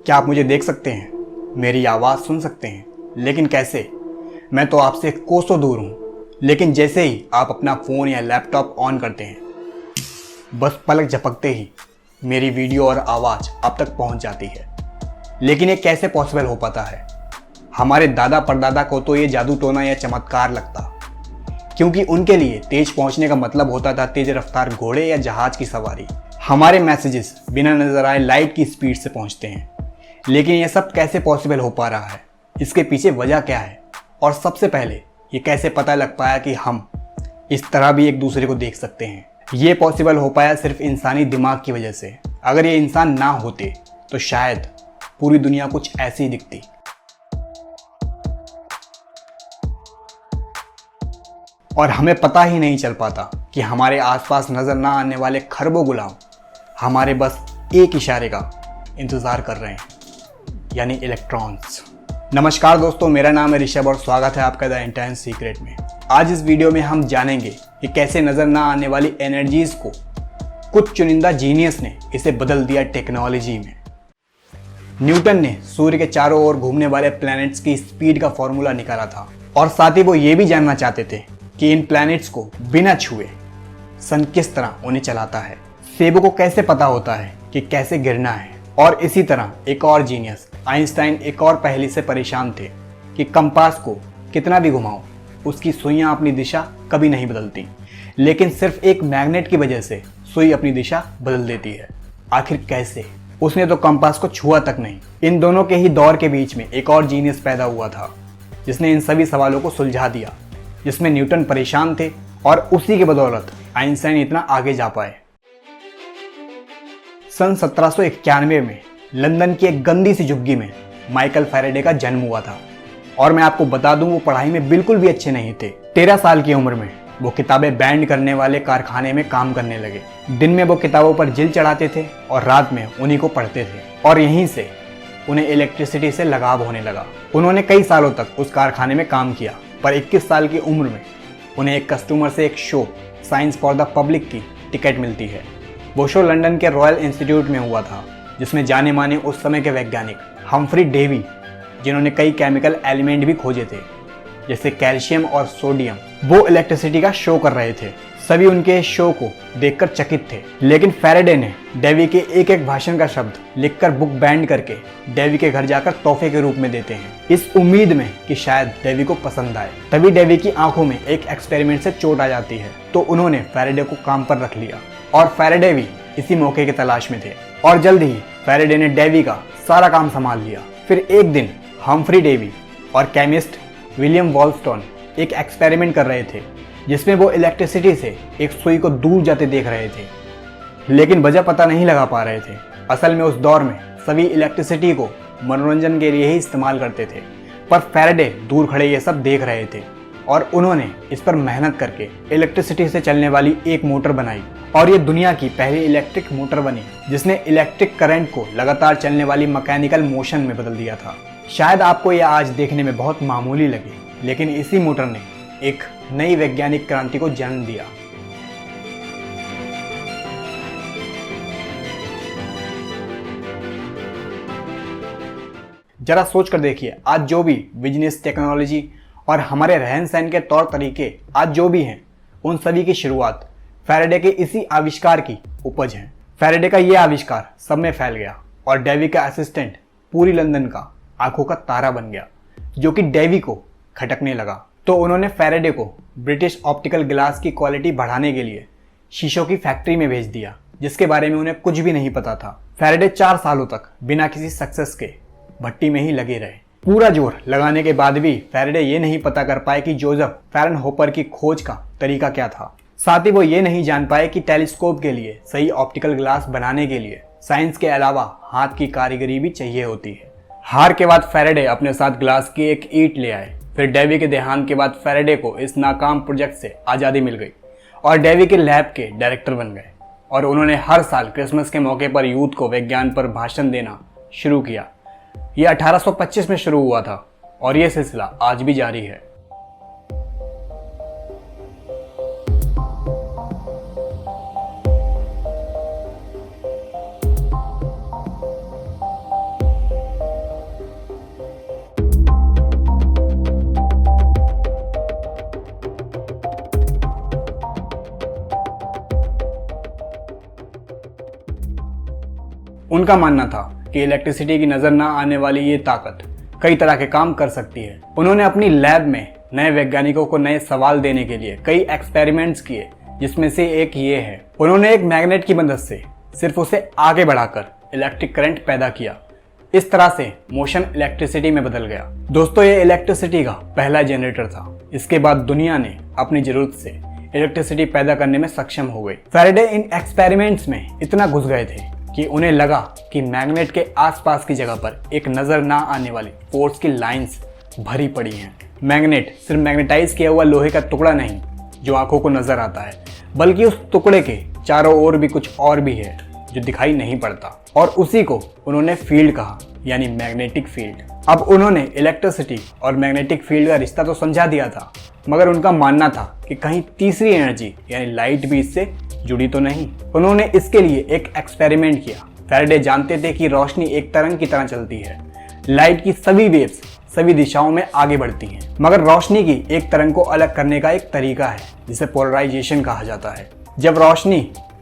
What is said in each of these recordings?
क्या आप मुझे देख सकते हैं? मेरी आवाज़ सुन सकते हैं? लेकिन कैसे? मैं तो आपसे कोसों दूर हूँ। लेकिन जैसे ही आप अपना फ़ोन या लैपटॉप ऑन करते हैं, बस पलक झपकते ही मेरी वीडियो और आवाज़ आप तक पहुँच जाती है। लेकिन ये कैसे पॉसिबल हो पाता है? हमारे दादा परदादा को तो ये जादू टोना या चमत्कार लगता, क्योंकि उनके लिए तेज पहुंचने का मतलब होता था तेज रफ्तार घोड़े या जहाज की सवारी। हमारे मैसेजेस बिना नजर आए लाइट की स्पीड से पहुंचते हैं। लेकिन यह सब कैसे पॉसिबल हो पा रहा है? इसके पीछे वजह क्या है? और सबसे पहले ये कैसे पता लग पाया कि हम इस तरह भी एक दूसरे को देख सकते हैं? ये पॉसिबल हो पाया सिर्फ इंसानी दिमाग की वजह से। अगर ये इंसान ना होते तो शायद पूरी दुनिया कुछ ऐसी ही दिखती। और हमें पता ही नहीं चल पाता कि हमारे आसपास नजर ना आने वाले खरबों गुलाम हमारे बस एक इशारे का इंतजार कर रहे हैं, यानी इलेक्ट्रॉन्स। नमस्कार दोस्तों, मेरा नाम है ऋषभ और स्वागत है आपका द इंटेंस सीक्रेट में। आज इस वीडियो में हम जानेंगे कि कैसे नजर ना आने वाली एनर्जीज को कुछ चुनिंदा जीनियस ने इसे बदल दिया टेक्नोलॉजी में। न्यूटन ने सूर्य के चारों ओर घूमने वाले प्लैनेट्स की स्पीड का फॉर्मूला निकाला था, और साथ ही वो ये भी जानना चाहते थे कि इन प्लैनेट्स को बिना छुए सन किस तरह उन्हें चलाता है। सेबों को कैसे पता होता है कि कैसे गिरना है। और इसी तरह एक और जीनियस आइंस्टाइन एक और पहेली से परेशान थे कि कंपास को कितना भी घुमाओ उसकी सुइयां अपनी दिशा कभी नहीं बदलती, लेकिन सिर्फ एक मैग्नेट की वजह से सुई अपनी दिशा बदल देती है। आखिर कैसे? उसने तो कंपास को छुआ तक नहीं। इन दोनों के ही दौर के बीच में एक और जीनियस पैदा हुआ था जिसने इन सभी सवालों को सुलझा दिया, जिसमें न्यूटन परेशान थे और उसी के बदौलत आइंस्टाइन इतना आगे जा पाए। सन 1791 में लंदन की एक गंदी सी झुग्गी में माइकल फैराडे का जन्म हुआ था। और मैं आपको बता दूं, वो पढ़ाई में बिल्कुल भी अच्छे नहीं थे। 13 साल की उम्र में वो किताबें बैंड करने वाले कारखाने में काम करने लगे। दिन में वो किताबों पर जिल चढ़ाते थे और रात में उन्हीं को पढ़ते थे, और यहीं से उन्हें इलेक्ट्रिसिटी से लगाव होने लगा। उन्होंने कई सालों तक उस कारखाने में काम किया, पर 21 साल की उम्र में उन्हें एक कस्टमर से एक show science for the public की टिकट मिलती है। वो शो लंदन के रॉयल इंस्टीट्यूट में हुआ था, जिसमें जाने माने उस समय के वैज्ञानिक हम्फ्री डेवी, जिन्होंने कई केमिकल एलिमेंट भी खोजे थे जैसे कैल्शियम और सोडियम, वो इलेक्ट्रिसिटी का शो कर रहे थे। सभी उनके शो को देखकर चकित थे। लेकिन फैराडे ने डेवी के एक एक भाषण का शब्द लिखकर बुक बैंड करके डेवी के घर जाकर तोहफे के रूप में देते हैं, इस उम्मीद में कि शायद डेवी को पसंद आए। तभी डेवी की आंखों में एक एक्सपेरिमेंट से चोट आ जाती है, तो उन्होंने फैराडे को काम पर रख लिया और फैराडे भी इसी मौके की तलाश में थे। और जल्द ही फैराडे ने डेवी का सारा काम संभाल लिया। फिर एक दिन हम्फ्री डेवी और केमिस्ट विलियम वॉलस्टोन एक एक्सपेरिमेंट कर रहे थे, जिसमें वो इलेक्ट्रिसिटी से एक सुई को दूर जाते देख रहे थे, लेकिन वजह पता नहीं लगा पा रहे थे। असल में उस दौर में सभी इलेक्ट्रिसिटी को मनोरंजन के लिए ही इस्तेमाल करते थे, पर फैराडे दूर खड़े ये सब देख रहे थे और उन्होंने इस पर मेहनत करके इलेक्ट्रिसिटी से चलने वाली एक मोटर बनाई, और ये दुनिया की पहली इलेक्ट्रिक मोटर बनी, जिसने इलेक्ट्रिक करंट को लगातार चलने वाली मैकेनिकल मोशन में बदल दिया था। शायद आपको यह आज देखने में बहुत मामूली लगे, लेकिन इसी मोटर ने एक नई वैज्ञानिक क्रांति को जन्म दिया। जरा सोच कर देखिए, आज जो भी बिजनेस, टेक्नोलॉजी और हमारे रहन सहन के तौर तरीके आज जो भी हैं, उन सभी की शुरुआत फैराडे के इसी आविष्कार की उपज है। फैराडे का यह आविष्कार सब में फैल गया और डेवी का असिस्टेंट पूरी लंदन का आंखों का तारा बन गया, जो कि डेवी को खटकने लगा। तो उन्होंने फैराडे को ब्रिटिश ऑप्टिकल ग्लास की क्वालिटी बढ़ाने के लिए शीशों की फैक्ट्री में भेज दिया, जिसके बारे में उन्हें कुछ भी नहीं पता था। फैराडे 4 सालों तक बिना किसी सक्सेस के भट्टी में ही लगे रहे। पूरा जोर लगाने के बाद भी फैराडे ये नहीं पता कर पाए कि जोसेफ फ़ारेनहोफर की खोज का तरीका क्या था। साथ ही वो ये नहीं जान पाए कि टेलीस्कोप के लिए सही ऑप्टिकल ग्लास बनाने के लिए साइंस के अलावा हाथ की कारीगरी भी चाहिए होती है। हार के बाद फैराडे अपने साथ ग्लास की एक ईंट ले आए। फिर डेवी के देहांत के बाद फैराडे को इस नाकाम प्रोजेक्ट से आज़ादी मिल गई और डेवी के लैब के डायरेक्टर बन गए, और उन्होंने हर साल क्रिसमस के मौके पर यूथ को विज्ञान पर भाषण देना शुरू किया। यह 1825 में शुरू हुआ था और यह सिलसिला आज भी जारी है। उनका मानना था कि इलेक्ट्रिसिटी की नजर ना आने वाली ये ताकत कई तरह के काम कर सकती है। उन्होंने अपनी लैब में नए वैज्ञानिकों को नए सवाल देने के लिए कई एक्सपेरिमेंट्स किए, जिसमें से एक ये है। उन्होंने एक मैग्नेट की मदद से सिर्फ उसे आगे बढ़ाकर इलेक्ट्रिक करंट पैदा किया। इस तरह से मोशन इलेक्ट्रिसिटी में बदल गया। दोस्तों, ये इलेक्ट्रिसिटी का पहला जनरेटर था। इसके बाद दुनिया ने अपनी जरूरत से इलेक्ट्रिसिटी पैदा करने में सक्षम हो गई। फैराडे इन एक्सपेरिमेंट्स में इतना घुस गए थे कि उन्हें लगा कि मैग्नेट के आसपास की जगह पर एक नजर ना आने वाली फोर्स की लाइंस भरी पड़ी हैं। मैग्नेट सिर्फ मैग्नेटाइज किया हुआ लोहे का टुकड़ा नहीं जो आंखों को नजर आता है, बल्कि उस टुकड़े के चारों ओर भी कुछ और भी है जो दिखाई नहीं पड़ता, और उसी को उन्होंने फील्ड कहा, यानी मैग्नेटिक फील्ड। अब उन्होंने इलेक्ट्रिसिटी और मैग्नेटिक फील्ड का रिश्ता तो समझा दिया था, मगर उनका मानना था कि कहीं तीसरी एनर्जी यानी लाइट भी इससे जुड़ी तो नहीं। उन्होंने इसके लिए एक एक्सपेरिमेंट किया। फैराडे जानते थे कि रोशनी एक तरंग की तरह चलती है। लाइट की सभी वेव्स सभी दिशाओं में आगे बढ़ती हैं, मगर रोशनी की एक तरंग को अलग करने का एक तरीका है जिसे पोलराइजेशन कहा जाता है। जब रोशनी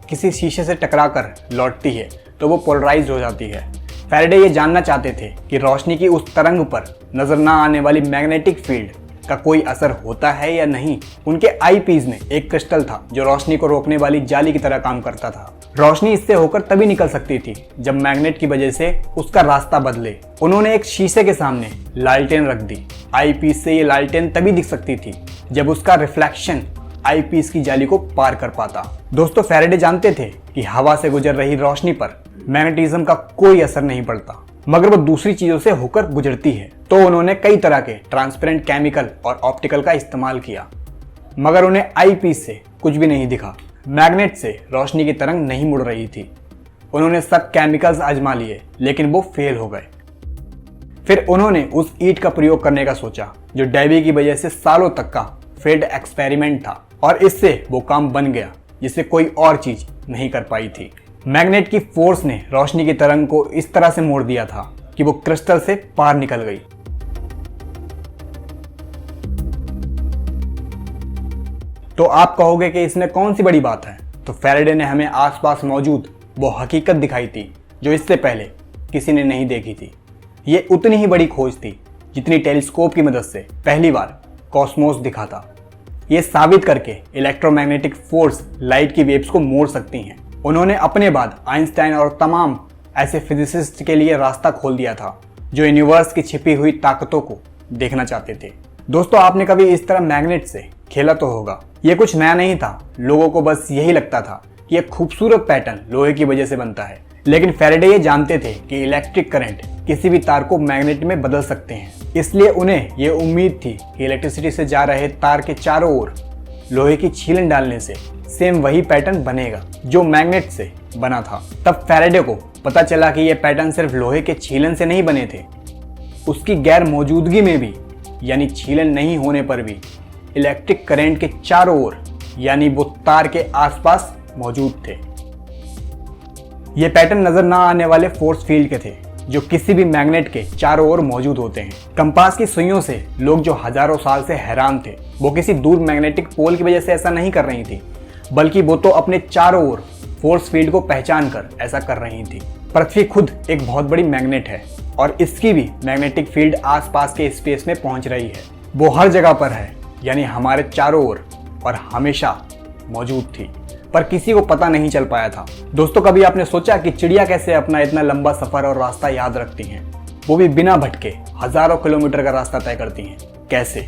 किसी शीशे से टकराकर लौटती है तो वो पोलराइज हो जाती है। फैराडे ये जानना चाहते थे कि रोशनी की उस तरंग पर नजर ना आने वाली मैग्नेटिक फील्ड का कोई असर होता है या नहीं। उनके आई पीस में एक क्रिस्टल था जो रोशनी को रोकने वाली जाली की तरह काम करता था। रोशनी इससे होकर तभी निकल सकती थी जब मैग्नेट की वजह से उसका रास्ता बदले। उन्होंने एक शीशे के सामने लालटेन रख दी। आई पीस से ये लालटेन तभी दिख सकती थी जब उसका रिफ्लेक्शन आई पीस की जाली को पार कर पाता। दोस्तों, फैराडे जानते थे कि हवा से गुजर रही रोशनी पर मैग्नेटिज्म का कोई असर नहीं पड़ता, मगर वो दूसरी चीजों से होकर गुजरती है। तो उन्होंने कई तरह के ट्रांसपेरेंट केमिकल और ऑप्टिकल का इस्तेमाल किया, मगर उन्हें आई पीस से कुछ भी नहीं दिखा। मैग्नेट से रोशनी की तरंग नहीं मुड़ रही थी। उन्होंने सब केमिकल्स आजमा लिए, लेकिन वो फेल हो गए। फिर उन्होंने उस ईंट का प्रयोग करने का सोचा जो डेवी की वजह से सालों तक का फेल्ड एक्सपेरिमेंट था, और इससे वो काम बन गया जिसे कोई और चीज नहीं कर पाई थी। मैग्नेट की फोर्स ने रोशनी की तरंग को इस तरह से मोड़ दिया था कि वो क्रिस्टल से पार निकल गई। तो आप कहोगे कि इसमें कौन सी बड़ी बात है? तो फैराडे ने हमें आसपास मौजूद वो हकीकत दिखाई थी जो इससे पहले किसी ने नहीं देखी थी। ये उतनी ही बड़ी खोज थी जितनी टेलीस्कोप की मदद से पहली बार कॉस्मोस दिखा था। ये साबित करके इलेक्ट्रोमैग्नेटिक फोर्स लाइट की वेव्स को मोड़ सकती हैं। उन्होंने अपने बाद आइंस्टाइन और तमाम ऐसे फिजिसिस्ट के लिए रास्ता खोल दिया था जो यूनिवर्स की छिपी हुई ताकतों को देखना चाहते थे। दोस्तों, आपने कभी इस तरह मैग्नेट से खेला तो होगा। ये कुछ नया नहीं था। लोगों को बस यही लगता था कि एक खूबसूरत पैटर्न लोहे की वजह से बनता है, लेकिन फैराडे ये जानते थे कि इलेक्ट्रिक करंट किसी भी तार को मैग्नेट में बदल सकते हैं। इसलिए उन्हें ये उम्मीद थी कि इलेक्ट्रिसिटी से जा रहे तार के चारों ओर लोहे की छीलन डालने से सेम वही पैटर्न बनेगा जो मैग्नेट से बना था। तब फैराडे को पता चला कि ये पैटर्न सिर्फ लोहे के छीलन से नहीं बने थे, उसकी गैर मौजूदगी में भी, यानी छीलन नहीं होने पर भी इलेक्ट्रिक करंट के चारों ओर, यानी वो तार के आसपास मौजूद थे। ये पैटर्न नजर ना आने वाले फोर्स फील्ड के थे जो किसी भी मैग्नेट के चारों ओर मौजूद होते हैं। कंपास की सुइयों से लोग जो हजारों साल से हैरान थे, वो किसी दूर मैग्नेटिक पोल की वजह से ऐसा नहीं कर रही थी, बल्कि वो तो अपने चारों ओर फोर्स फील्ड को पहचान कर ऐसा कर रही थी। पृथ्वी खुद एक बहुत बड़ी मैग्नेट है और इसकी भी मैग्नेटिक फील्ड आसपास के स्पेस में पहुंच रही है। वो हर जगह पर है, यानी हमारे चारों ओर, और हमेशा मौजूद थी, पर किसी को पता नहीं चल पाया था। दोस्तों, कभी आपने सोचा कि चिड़िया कैसे अपना इतना लंबा सफर और रास्ता याद रखती हैं, वो भी बिना भटके हजारों किलोमीटर का रास्ता तय करती हैं? कैसे?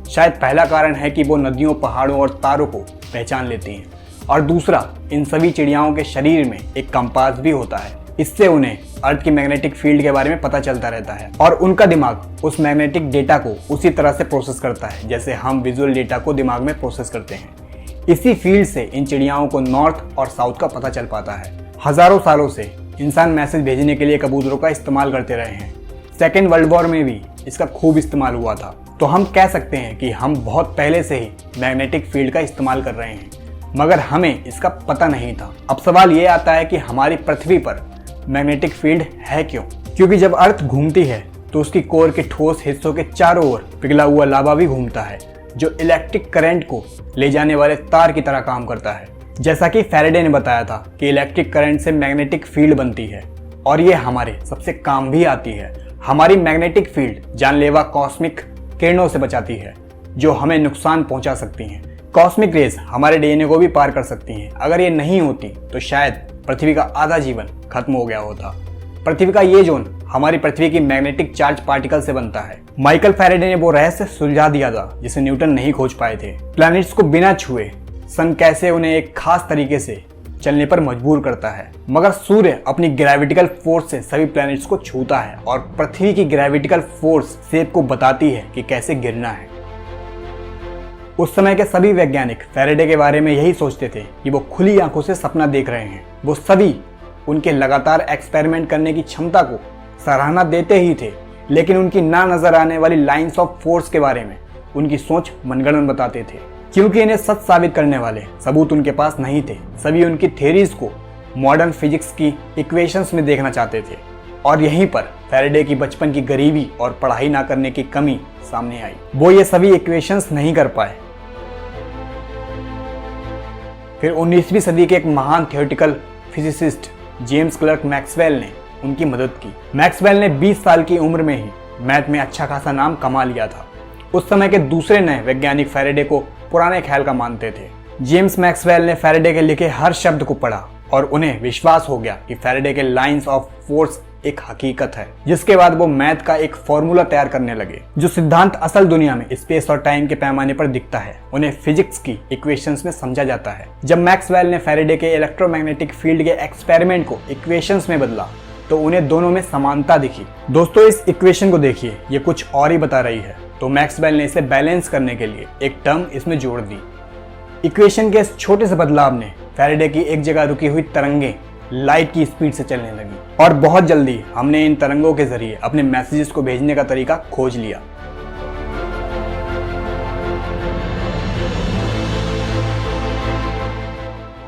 शायद पहला कारण है कि वो नदियों, पहाड़ों और तारों को पहचान लेती हैं, और दूसरा, इन सभी चिड़ियाओं के शरीर में एक कंपास भी होता है। इससे उन्हें अर्थ की मैग्नेटिक फील्ड के बारे में पता चलता रहता है और उनका दिमाग उस मैग्नेटिक डेटा को उसी तरह से प्रोसेस करता है जैसे हम विजुअल डेटा को दिमाग में प्रोसेस करते हैं। इसी फील्ड से इन चिड़ियाओं को नॉर्थ और साउथ का पता चल पाता है। हजारों सालों से इंसान मैसेज भेजने के लिए कबूतरों का इस्तेमाल करते रहे हैं। सेकेंड वर्ल्ड वॉर में भी इसका खूब इस्तेमाल हुआ था। तो हम कह सकते हैं कि हम बहुत पहले से ही मैग्नेटिक फील्ड का इस्तेमाल कर रहे हैं, मगर हमें इसका पता नहीं था। अब सवाल ये आता है कि हमारी पृथ्वी पर मैग्नेटिक फील्ड है क्यों? क्योंकि जब अर्थ घूमती है तो उसकी कोर के ठोस हिस्सों के चारों ओर पिघला हुआ लावा भी घूमता है, जो इलेक्ट्रिक करंट को ले जाने वाले तार की तरह काम करता है। जैसा कि फैराडे ने बताया था कि इलेक्ट्रिक करंट से मैग्नेटिक फील्ड बनती है, और ये हमारे सबसे काम भी आती है। हमारी मैग्नेटिक फील्ड जानलेवा कॉस्मिक किरणों से बचाती है जो हमें नुकसान पहुंचा सकती हैं। कॉस्मिक रेज हमारे डीएनए को भी पार कर सकती हैं। अगर ये नहीं होती तो शायद पृथ्वी का आधा जीवन खत्म हो गया होता। पृथ्वी का ये जोन हमारी पृथ्वी की मैग्नेटिक चार्ज पार्टिकल से बनता है। माइकल फैराडे ने वो रहस्य सुलझा दिया था जिसे न्यूटन नहीं खोज पाए थे। प्लैनेट्स को बिना छुए सन कैसे उन्हें एक खास तरीके से चलने पर मजबूर करता है, मगर सूर्य अपनी ग्रेविटिकल फोर्स से सभी प्लैनेट्स को छूता है और पृथ्वी की ग्रेविटिकल फोर्स शेप को बताती है कि कैसे गिरना है। उस समय के सभी वैज्ञानिक फैराडे के बारे में यही सोचते थे कि वो खुली आंखों से सपना देख रहे हैं। वो सभी उनके लगातार एक्सपेरिमेंट करने की क्षमता को सराहना देते ही थे, लेकिन उनकी ना नजर आने वाली लाइंस ऑफ फोर्स के बारे में उनकी सोच मनगढ़ंत बताते थे। क्योंकि इन्हें सच साबित करने वाले सबूत उनके पास नहीं थे, सभी उनकी थ्योरीज को मॉडर्न फिजिक्स की इक्वेशंस में देखना चाहते थे। और यहीं पर फैराडे की बचपन की गरीबी और पढ़ाई ना करने की कमी सामने आई। वो ये सभी इक्वेशंस नहीं कर पाए। फिर 19वीं सदी के एक महान theoretical physicist James clerk Maxwell ने उनकी मदद की। मैक्सवेल ने 20 साल की उम्र में ही मैथ में अच्छा खासा नाम कमा लिया था। उस समय के दूसरे नए वैज्ञानिक फैराडे को पुराने ख्याल का मानते थे। जेम्स मैक्सवेल ने फैराडे के लिखे हर शब्द को पढ़ा और उन्हें विश्वास हो गया कि फैराडे के लाइंस ऑफ फोर्स एक हकीकत है। जिसके बाद वो मैथ का एक फॉर्मूला तैयार करने लगे। जो सिद्धांत असल दुनिया में स्पेस और टाइम के पैमाने पर दिखता है, उन्हें फिजिक्स की इक्वेशंस में समझा जाता है। जब मैक्सवेल ने फैराडे के इलेक्ट्रोमैग्नेटिक फील्ड के एक्सपेरिमेंट को इक्वेशंस में बदला तो उन्हें दोनों में समानता दिखी। दोस्तों, इस इक्वेशन को देखिए, ये कुछ और ही बता रही है। तो मैक्सवेल ने इसे बैलेंस करने के लिए एक टर्म इसमें जोड़ दी। इक्वेशन के इस छोटे से बदलाव ने फैराडे की एक जगह रुकी हुई तरंगें लाइट की स्पीड से चलने लगी और बहुत जल्दी हमने इन तरंगों के जरिए अपने मैसेजेस को भेजने का तरीका खोज लिया।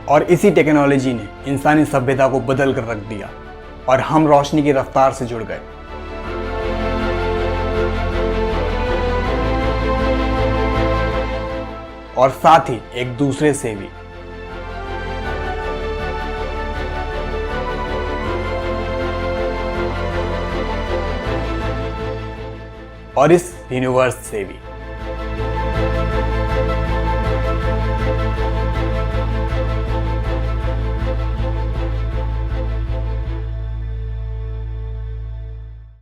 और इसी टेक्नोलॉजी ने इंसानी सभ्यता को बदल कर रख दिया और हम रोशनी की रफ्तार से जुड़ गए। और साथ ही एक दूसरे से भी। और इस यूनिवर्स से भी।